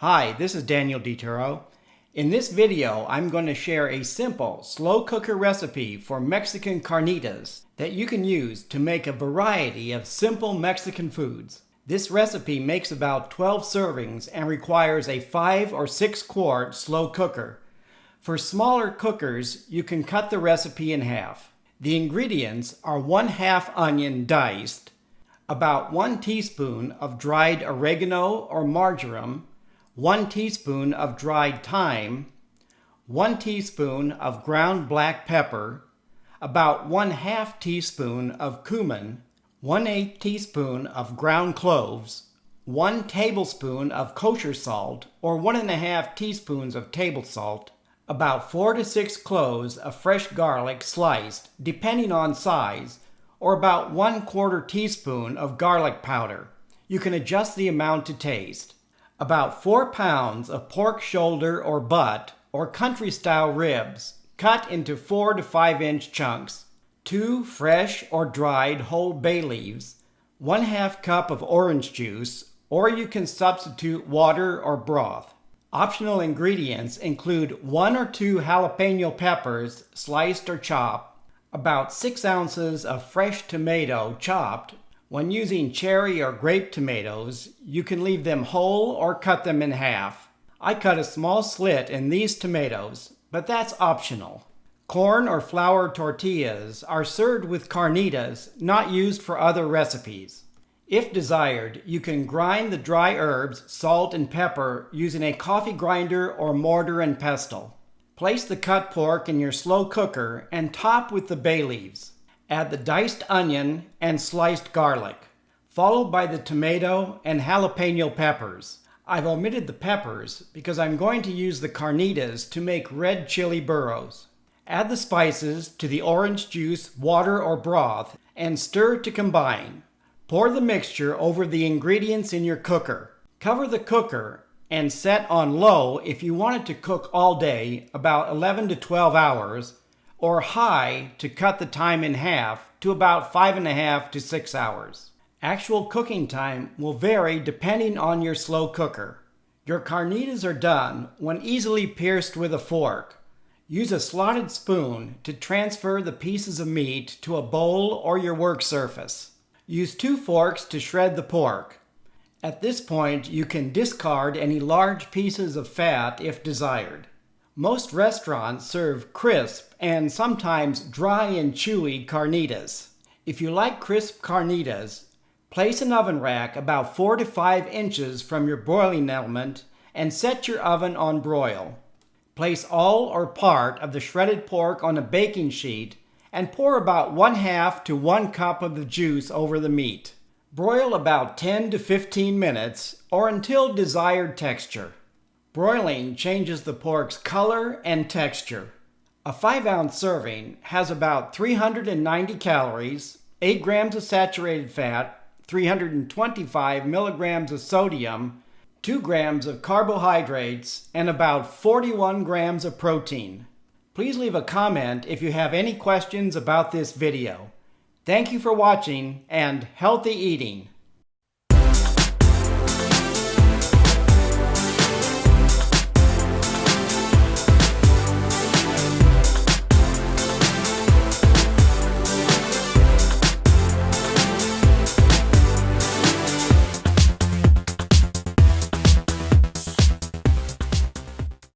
Hi, this is Daniel DiTuro. In this video, I'm going to share a simple slow cooker recipe for Mexican carnitas that you can use to make a variety of simple Mexican foods. This recipe makes about 12 servings and requires a 5 or 6 quart slow cooker. For smaller cookers, you can cut the recipe in half. The ingredients are 1/2 onion diced, about 1 teaspoon of dried oregano or marjoram, 1 teaspoon of dried thyme, 1 teaspoon of ground black pepper, about 1/2 teaspoon of cumin, 1/8 teaspoon of ground cloves, 1 tablespoon of kosher salt or 1½ teaspoons of table salt, about 4 to 6 cloves of fresh garlic sliced, depending on size, or about 1/4 teaspoon of garlic powder. You can adjust the amount to taste. About 4 pounds of pork shoulder or butt or country-style ribs, cut into 4 to 5-inch chunks, 2 fresh or dried whole bay leaves, 1/2 cup of orange juice, or you can substitute water or broth. Optional ingredients include 1 or 2 jalapeno peppers, sliced or chopped, about 6 ounces of fresh tomato chopped. When using cherry or grape tomatoes, you can leave them whole or cut them in half. I cut a small slit in these tomatoes, but that's optional. Corn or flour tortillas are served with carnitas, not used for other recipes. If desired, you can grind the dry herbs, salt, and pepper using a coffee grinder or mortar and pestle. Place the cut pork in your slow cooker and top with the bay leaves. Add the diced onion and sliced garlic, followed by the tomato and jalapeno peppers. I've omitted the peppers because I'm going to use the carnitas to make red chili burros. Add the spices to the orange juice, water, or broth and stir to combine. Pour the mixture over the ingredients in your cooker. Cover the cooker and set on low if you want it to cook all day, about 11 to 12 hours, or high to cut the time in half to about 5½ to 6 hours. Actual cooking time will vary depending on your slow cooker. Your carnitas are done when easily pierced with a fork. Use a slotted spoon to transfer the pieces of meat to a bowl or your work surface. Use 2 forks to shred the pork. At this point, you can discard any large pieces of fat if desired. Most restaurants serve crisp and sometimes dry and chewy carnitas. If you like crisp carnitas, place an oven rack about 4 to 5 inches from your broiling element and set your oven on broil. Place all or part of the shredded pork on a baking sheet and pour about 1/2 to 1 cup of the juice over the meat. Broil about 10 to 15 minutes or until desired texture. Broiling changes the pork's color and texture. A 5-ounce serving has about 390 calories, 8 grams of saturated fat, 325 milligrams of sodium, 2 grams of carbohydrates, and about 41 grams of protein. Please leave a comment if you have any questions about this video. Thank you for watching and healthy eating.